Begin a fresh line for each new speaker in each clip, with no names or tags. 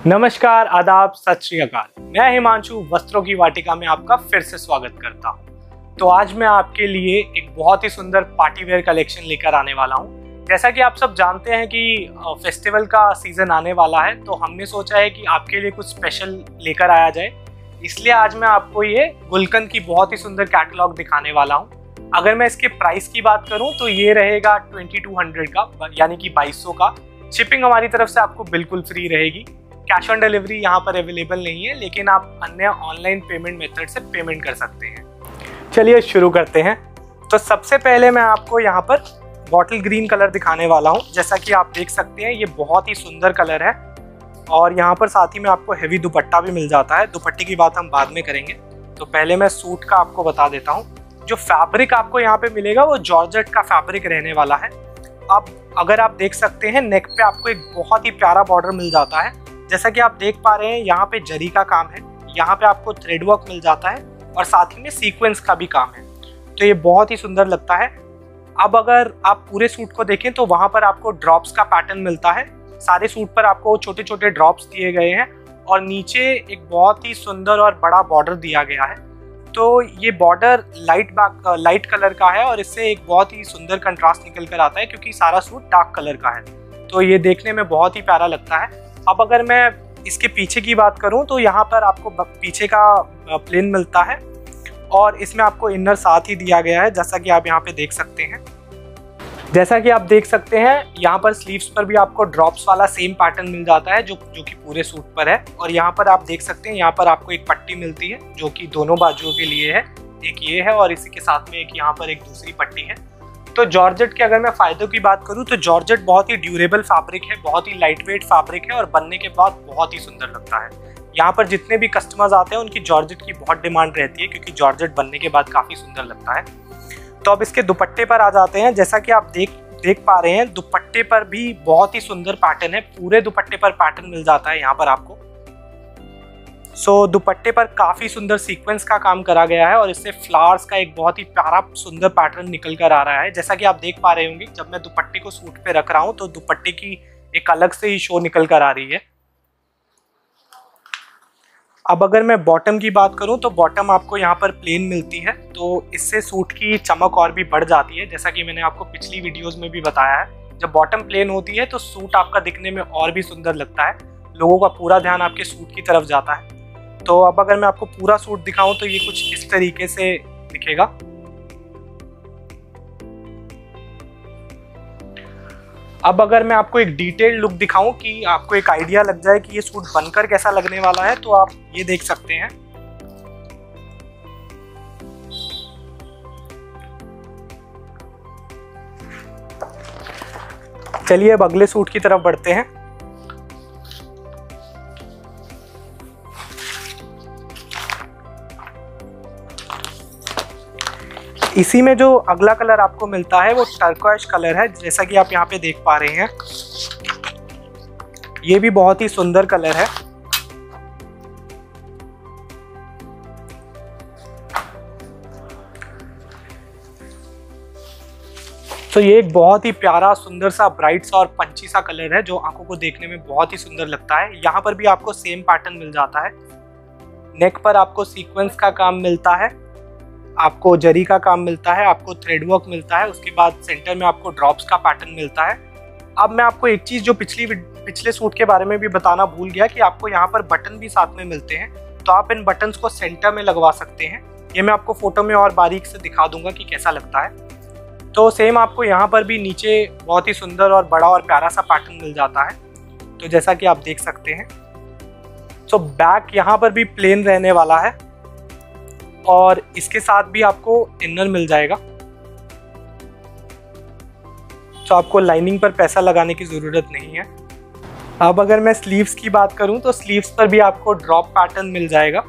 नमस्कार, आदाब, सत श्री अकाल। मैं हिमांशु वस्त्रों की वाटिका में आपका फिर से स्वागत करता हूं। तो आज मैं आपके लिए एक बहुत ही सुंदर पार्टी वेयर कलेक्शन लेकर आने वाला हूं। जैसा कि आप सब जानते हैं कि फेस्टिवल का सीजन आने वाला है, तो हमने सोचा है कि आपके लिए कुछ स्पेशल लेकर आया जाए। इसलिए आज मैं आपको ये गुलकंद की बहुत ही सुंदर कैटलॉग दिखाने वाला हूँ। अगर मैं इसके प्राइस की बात करूँ तो ये रहेगा 2200 का, यानी कि 2200 का। शिपिंग हमारी तरफ से आपको बिल्कुल फ्री रहेगी। कैश ऑन डिलीवरी यहाँ पर अवेलेबल नहीं है, लेकिन आप अन्य ऑनलाइन पेमेंट मेथड से पेमेंट कर सकते हैं। चलिए शुरू करते हैं। तो सबसे पहले मैं आपको यहाँ पर बॉटल ग्रीन कलर दिखाने वाला हूँ। जैसा कि आप देख सकते हैं, ये बहुत ही सुंदर कलर है और यहाँ पर साथ ही में आपको हेवी दुपट्टा भी मिल जाता है। दुपट्टे की बात हम बाद में करेंगे। तो पहले मैं सूट का आपको बता देता हूँ। जो फैब्रिक आपको यहाँ पे मिलेगा वो जॉर्जेट का फैब्रिक रहने वाला है। अब अगर आप देख सकते हैं, नेक पे आपको एक बहुत ही प्यारा बॉर्डर मिल जाता है। जैसा कि आप देख पा रहे हैं, यहाँ पे जरी का काम है, यहाँ पे आपको थ्रेड वर्क मिल जाता है और साथ ही में सीक्वेंस का भी काम है। तो ये बहुत ही सुंदर लगता है। अब अगर आप पूरे सूट को देखें तो वहाँ पर आपको ड्रॉप्स का पैटर्न मिलता है। सारे सूट पर आपको छोटे छोटे ड्रॉप्स दिए गए हैं और नीचे एक बहुत ही सुंदर और बड़ा बॉर्डर दिया गया है। तो ये बॉर्डर लाइट कलर का है और इससे एक बहुत ही सुंदर कंट्रास्ट निकल कर आता है, क्योंकि सारा सूट डार्क कलर का है। तो ये देखने में बहुत ही प्यारा लगता है। अब अगर मैं इसके पीछे की बात करूं तो यहाँ पर आपको पीछे का प्लेन मिलता है और इसमें आपको इनर साथ ही दिया गया है, जैसा कि आप यहाँ पे देख सकते हैं। जैसा कि आप देख सकते हैं, यहाँ पर स्लीव्स पर भी आपको ड्रॉप्स वाला सेम पैटर्न मिल जाता है जो कि पूरे सूट पर है। और यहाँ पर आप देख सकते हैं, यहाँ पर आपको एक पट्टी मिलती है जो कि दोनों बाजुओं के लिए है। एक ये है और इसी के साथ में एक यहाँ पर एक दूसरी पट्टी है। तो जॉर्जेट के अगर मैं फायदों की बात करूं तो जॉर्जेट बहुत ही ड्यूरेबल फैब्रिक है, बहुत ही लाइट वेट फैब्रिक है और बनने के बाद बहुत ही सुंदर लगता है। यहाँ पर जितने भी कस्टमर्स आते हैं उनकी जॉर्जेट की बहुत डिमांड रहती है, क्योंकि जॉर्जेट बनने के बाद काफी सुंदर लगता है। तो अब इसके दुपट्टे पर आ जाते हैं। जैसा कि आप देख पा रहे हैं, दुपट्टे पर भी बहुत ही सुंदर पैटर्न है। पूरे दुपट्टे पर पैटर्न मिल जाता है यहाँ पर आपको। दुपट्टे पर काफी सुंदर सीक्वेंस का काम करा गया है और इससे फ्लावर्स का एक बहुत ही प्यारा सुंदर पैटर्न निकल कर आ रहा है। जैसा कि आप देख पा रहे होंगे, जब मैं दुपट्टे को सूट पे रख रहा हूं तो दुपट्टे की एक अलग से ही शो निकल कर आ रही है। अब अगर मैं बॉटम की बात करूं तो बॉटम आपको यहाँ पर प्लेन मिलती है, तो इससे सूट की चमक और भी बढ़ जाती है। जैसा कि मैंने आपको पिछली वीडियोज में भी बताया है, जब बॉटम प्लेन होती है तो सूट आपका दिखने में और भी सुंदर लगता है। लोगों का पूरा ध्यान आपके सूट की तरफ जाता है। तो अब अगर मैं आपको पूरा सूट दिखाऊं तो ये कुछ इस तरीके से दिखेगा। अब अगर मैं आपको एक डिटेल्ड लुक दिखाऊं कि आपको एक आइडिया लग जाए कि ये सूट बनकर कैसा लगने वाला है, तो आप ये देख सकते हैं। चलिए अब अगले सूट की तरफ बढ़ते हैं। इसी में जो अगला कलर आपको मिलता है वो टर्कोइश कलर है, जैसा कि आप यहाँ पे देख पा रहे हैं। ये भी बहुत ही सुंदर कलर है। तो ये एक बहुत ही प्यारा सुंदर सा ब्राइट सा और पंची सा कलर है जो आंखों को देखने में बहुत ही सुंदर लगता है। यहाँ पर भी आपको सेम पैटर्न मिल जाता है। नेक पर आपको सीक्वेंस का काम मिलता है, आपको जरी का काम मिलता है, आपको थ्रेड वर्क मिलता है। उसके बाद सेंटर में आपको ड्रॉप्स का पैटर्न मिलता है। अब मैं आपको एक चीज़ जो पिछले सूट के बारे में भी बताना भूल गया कि आपको यहाँ पर बटन भी साथ में मिलते हैं, तो आप इन बटन्स को सेंटर में लगवा सकते हैं। ये मैं आपको फोटो में और बारीक से दिखा दूंगा कि कैसा लगता है। तो सेम आपको यहाँ पर भी नीचे बहुत ही सुंदर और बड़ा और प्यारा सा पैटर्न मिल जाता है, तो जैसा कि आप देख सकते हैं। तो बैक यहाँ पर भी प्लेन रहने वाला है और इसके साथ भी आपको इनर मिल जाएगा, तो आपको लाइनिंग पर पैसा लगाने की ज़रूरत नहीं है। अब अगर मैं स्लीव्स की बात करूं तो स्लीव्स पर भी आपको ड्रॉप पैटर्न मिल जाएगा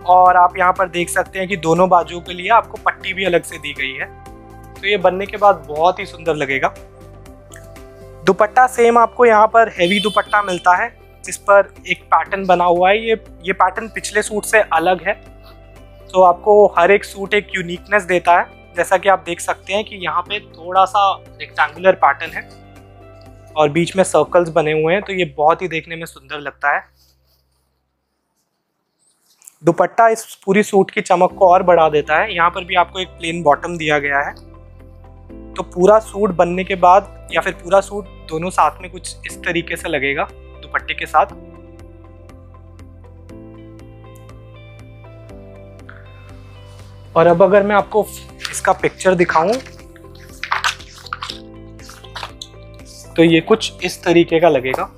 और आप यहां पर देख सकते हैं कि दोनों बाजुओं के लिए आपको पट्टी भी अलग से दी गई है। तो ये बनने के बाद बहुत ही सुंदर लगेगा। दुपट्टा सेम आपको यहाँ पर हेवी दुपट्टा मिलता है जिस पर एक पैटर्न बना हुआ है। ये पैटर्न पिछले सूट से अलग है, तो आपको हर एक सूट एक यूनिकनेस देता है। जैसा कि आप देख सकते हैं कि यहाँ पे थोड़ा सा रेक्टेंगुलर पैटर्न है और बीच में सर्कल्स बने हुए हैं, तो ये बहुत ही देखने में सुंदर लगता है। दुपट्टा इस पूरी सूट की चमक को और बढ़ा देता है। यहाँ पर भी आपको एक प्लेन बॉटम दिया गया है। तो पूरा सूट बनने के बाद या फिर पूरा सूट दोनों साथ में कुछ इस तरीके से लगेगा दुपट्टे के साथ। और अब अगर मैं आपको इसका पिक्चर दिखाऊं तो ये कुछ इस तरीके का लगेगा।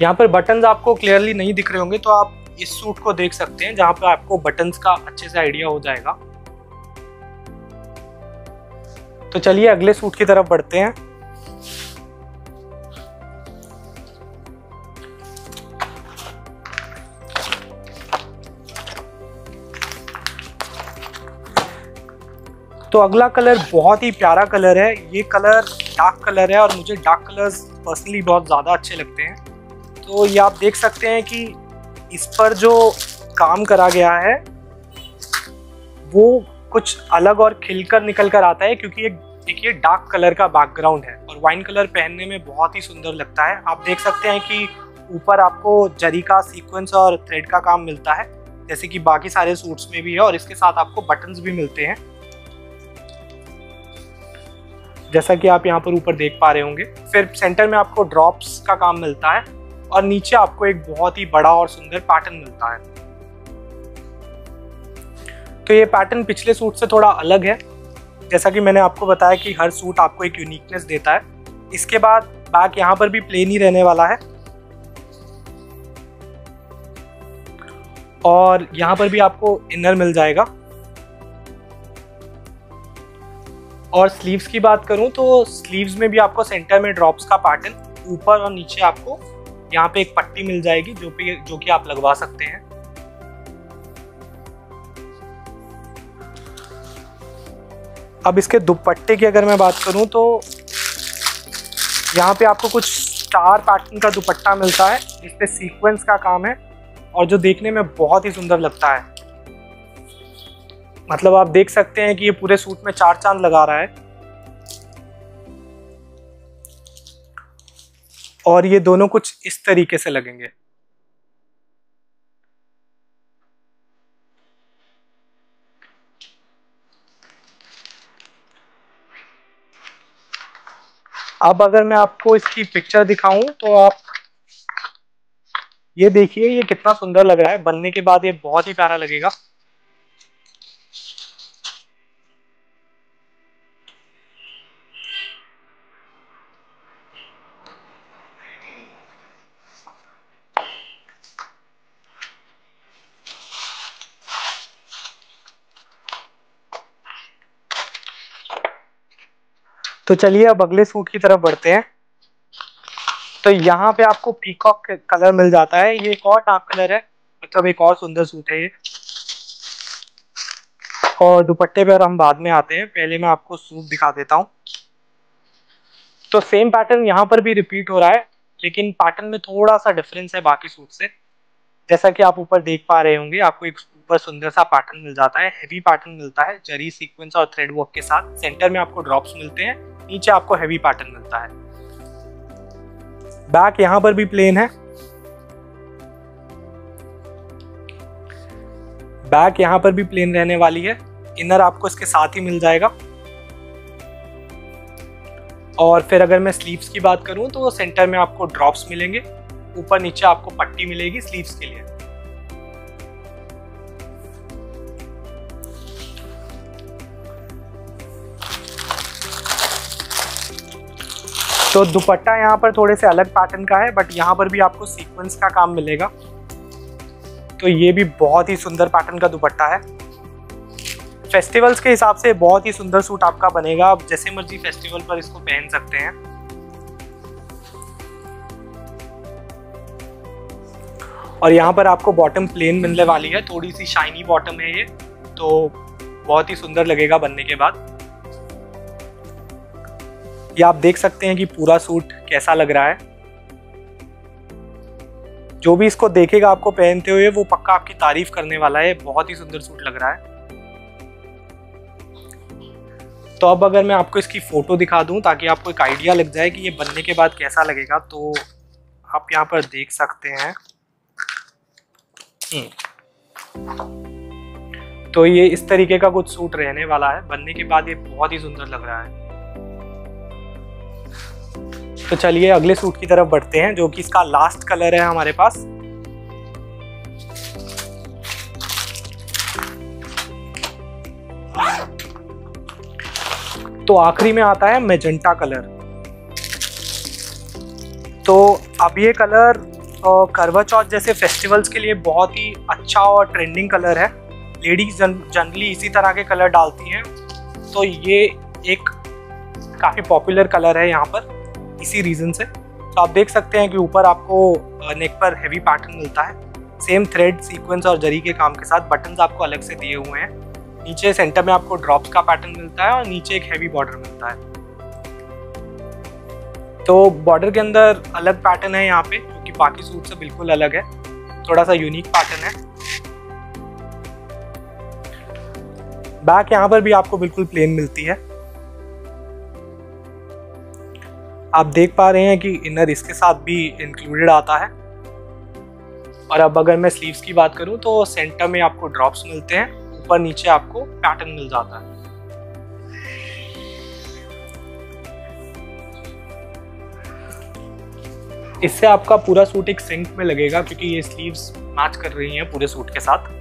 यहाँ पर बटन्स आपको क्लियरली नहीं दिख रहे होंगे, तो आप इस सूट को देख सकते हैं जहां पर आपको बटन्स का अच्छे से आइडिया हो जाएगा। तो चलिए अगले सूट की तरफ बढ़ते हैं। तो अगला कलर बहुत ही प्यारा कलर है। ये कलर डार्क कलर है और मुझे डार्क कलर्स पर्सनली बहुत ज़्यादा अच्छे लगते हैं। तो ये आप देख सकते हैं कि इस पर जो काम करा गया है वो कुछ अलग और खिलकर निकल कर आता है, क्योंकि एक ये डार्क कलर का बैकग्राउंड है और वाइन कलर पहनने में बहुत ही सुंदर लगता है। आप देख सकते हैं कि ऊपर आपको जरी का सीक्वेंस और थ्रेड का काम मिलता है, जैसे कि बाकी सारे सूट्स में भी है, और इसके साथ आपको बटन्स भी मिलते हैं जैसा कि आप यहाँ पर ऊपर देख पा रहे होंगे। फिर सेंटर में आपको ड्रॉप्स का काम मिलता है और नीचे आपको एक बहुत ही बड़ा और सुंदर पैटर्न मिलता है। तो ये पैटर्न पिछले सूट से थोड़ा अलग है, जैसा कि मैंने आपको बताया कि हर सूट आपको एक यूनिकनेस देता है। इसके बाद बैक यहाँ पर भी प्लेन ही रहने वाला है और यहाँ पर भी आपको इनर मिल जाएगा। और स्लीव्स की बात करूं तो स्लीव्स में भी आपको सेंटर में ड्रॉप्स का पैटर्न, ऊपर और नीचे आपको यहाँ पे एक पट्टी मिल जाएगी जो कि आप लगवा सकते हैं। अब इसके दुपट्टे की अगर मैं बात करूं तो यहाँ पे आपको कुछ स्टार पैटर्न का दुपट्टा मिलता है जिसपे सीक्वेंस का काम है और जो देखने में बहुत ही सुंदर लगता है। मतलब आप देख सकते हैं कि ये पूरे सूट में 4 चांद लगा रहा है। और ये दोनों कुछ इस तरीके से लगेंगे। अब अगर मैं आपको इसकी पिक्चर दिखाऊं तो आप ये देखिए, ये कितना सुंदर लग रहा है। बनने के बाद ये बहुत ही प्यारा लगेगा। तो चलिए अब अगले सूट की तरफ बढ़ते हैं। तो यहाँ पे आपको पीकॉक कलर मिल जाता है। ये एक और डार्क कलर है, मतलब एक और सुंदर सूट है ये। और दुपट्टे पर हम बाद में आते हैं, पहले मैं आपको सूट दिखा देता हूँ। तो सेम पैटर्न यहाँ पर भी रिपीट हो रहा है, लेकिन पैटर्न में थोड़ा सा डिफरेंस है बाकी सूट से। जैसा कि आप ऊपर देख पा रहे होंगे, आपको एक ऊपर सुंदर सा पैटर्न मिल जाता है, हेवी पैटर्न मिलता है जरी सीक्वेंस और थ्रेड वर्क के साथ। सेंटर में आपको ड्रॉप्स मिलते हैं, नीचे आपको हेवी पैटर्न मिलता है। बैक यहां पर भी प्लेन है, बैक यहां पर भी प्लेन रहने वाली है। इनर आपको इसके साथ ही मिल जाएगा। और फिर अगर मैं स्लीव्स की बात करूं तो सेंटर में आपको ड्रॉप्स मिलेंगे, ऊपर नीचे आपको पट्टी मिलेगी स्लीव्स के लिए। तो दुपट्टा यहाँ पर थोड़े से अलग पैटर्न का है, बट यहाँ पर भी आपको सीक्वेंस का काम मिलेगा। तो ये भी बहुत ही सुंदर पैटर्न का दुपट्टा है। फेस्टिवल्स के हिसाब से बहुत ही सुंदर सूट आपका बनेगा। आप जैसे मर्जी फेस्टिवल पर इसको पहन सकते हैं। और यहाँ पर आपको बॉटम प्लेन मिलने वाली है, थोड़ी सी शाइनी बॉटम है ये, तो बहुत ही सुंदर लगेगा बनने के बाद। ये आप देख सकते हैं कि पूरा सूट कैसा लग रहा है। जो भी इसको देखेगा आपको पहनते हुए वो पक्का आपकी तारीफ करने वाला है। बहुत ही सुंदर सूट लग रहा है। तो अब अगर मैं आपको इसकी फोटो दिखा दूं ताकि आपको एक आइडिया लग जाए कि ये बनने के बाद कैसा लगेगा, तो आप यहाँ पर देख सकते हैं। तो ये इस तरीके का कुछ सूट रहने वाला है। बनने के बाद ये बहुत ही सुंदर लग रहा है। तो चलिए अगले सूट की तरफ बढ़ते हैं, जो कि इसका लास्ट कलर है हमारे पास। तो आखिरी में आता है मैजेंटा कलर। तो अब ये कलर करवा चौथ जैसे फेस्टिवल्स के लिए बहुत ही अच्छा और ट्रेंडिंग कलर है। लेडीज जनरली इसी तरह के कलर डालती हैं, तो ये एक काफ़ी पॉपुलर कलर है यहाँ पर इसी रीज़न से। तो आप देख सकते हैं कि ऊपर आपको नेक पर हैवी पैटर्न मिलता है, सेम थ्रेड, सीक्वेंस और जरी के काम के साथ। बटन्स आपको अलग से दिए हुए हैं। नीचे सेंटर में आपको ड्रॉप्स का पैटर्न मिलता है और नीचे एक हैवी बॉर्डर मिलता है। तो बॉर्डर के अंदर अलग पैटर्न है यहाँ पे, जो कि बाकी सूट से बिल्कुल अलग है, थोड़ा सा यूनिक पैटर्न है। बैक यहाँ पर भी आपको बिल्कुल प्लेन मिलती है। आप देख पा रहे हैं कि इनर इसके साथ भी इंक्लूडेड आता है। और अब अगर मैं स्लीव्स की बात करूं तो सेंटर में आपको ड्रॉप्स मिलते हैं, ऊपर नीचे आपको पैटर्न मिल जाता है। इससे आपका पूरा सूट एक सिंक में लगेगा, क्योंकि ये स्लीव्स मैच कर रही हैं पूरे सूट के साथ।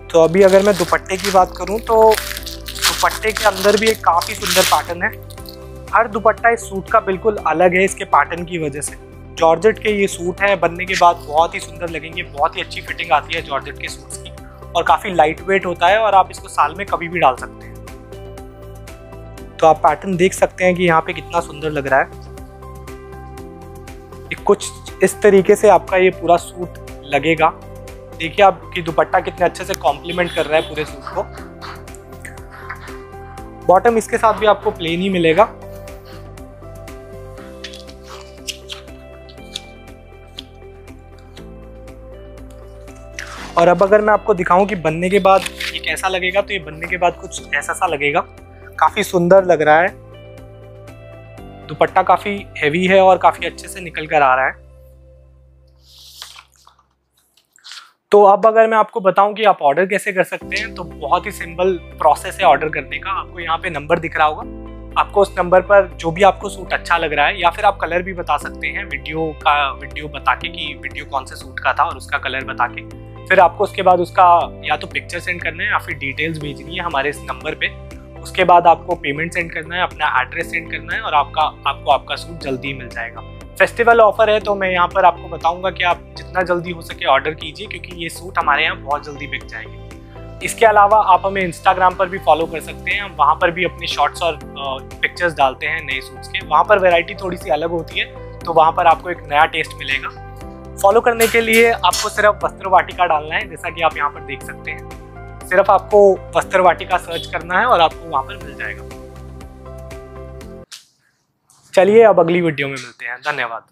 तो अभी अगर मैं दुपट्टे की बात करूं तो दुपट्टे के अंदर भी एक काफ़ी सुंदर पैटर्न है। हर दुपट्टा इस सूट का बिल्कुल अलग है इसके पैटर्न की वजह से। जॉर्जेट के ये सूट हैं, बनने के बाद बहुत ही सुंदर लगेंगे। बहुत ही अच्छी फिटिंग आती है जॉर्जेट के सूट्स की, और काफ़ी लाइट वेट होता है, और आप इसको साल में कभी भी डाल सकते हैं। तो आप पैटर्न देख सकते हैं कि यहाँ पे कितना सुंदर लग रहा है। कुछ इस तरीके से आपका ये पूरा सूट लगेगा। देखिए आपकी दुपट्टा कितने अच्छे से कॉम्प्लीमेंट कर रहा है पूरे सूट को। बॉटम इसके साथ भी आपको प्लेन ही मिलेगा। और अब अगर मैं आपको दिखाऊं कि बनने के बाद ये कैसा लगेगा, तो ये बनने के बाद कुछ ऐसा सा लगेगा। काफ़ी सुंदर लग रहा है। दुपट्टा काफ़ी हैवी है और काफ़ी अच्छे से निकल कर आ रहा है। तो अब अगर मैं आपको बताऊं कि आप ऑर्डर कैसे कर सकते हैं, तो बहुत ही सिंपल प्रोसेस है ऑर्डर करने का। आपको यहाँ पे नंबर दिख रहा होगा। आपको उस नंबर पर जो भी आपको सूट अच्छा लग रहा है, या फिर आप कलर भी बता सकते हैं वीडियो बता के कि वीडियो कौन से सूट का था और उसका कलर बता के। फिर आपको उसके बाद उसका या तो पिक्चर सेंड करना है या फिर डिटेल्स भेजनी है हमारे इस नंबर पे। उसके बाद आपको पेमेंट सेंड करना है, अपना एड्रेस सेंड करना है, और आपको आपका सूट जल्दी मिल जाएगा। फेस्टिवल ऑफर है, तो मैं यहाँ पर आपको बताऊंगा कि आप जितना जल्दी हो सके ऑर्डर कीजिए, क्योंकि ये सूट हमारे यहाँ बहुत जल्दी बिक जाएंगे। इसके अलावा आप हमें इंस्टाग्राम पर भी फॉलो कर सकते हैं। हम वहाँ पर भी अपने शॉर्ट्स और पिक्चर्स डालते हैं नए सूट्स के। वहाँ पर वैरायटी थोड़ी सी अलग होती है, तो वहाँ पर आपको एक नया टेस्ट मिलेगा। फॉलो करने के लिए आपको सिर्फ वस्त्र वाटिका डालना है, जैसा कि आप यहाँ पर देख सकते हैं। सिर्फ आपको वस्त्र वाटिका सर्च करना है और आपको वहाँ पर मिल जाएगा। चलिए अब अगली वीडियो में मिलते हैं। धन्यवाद।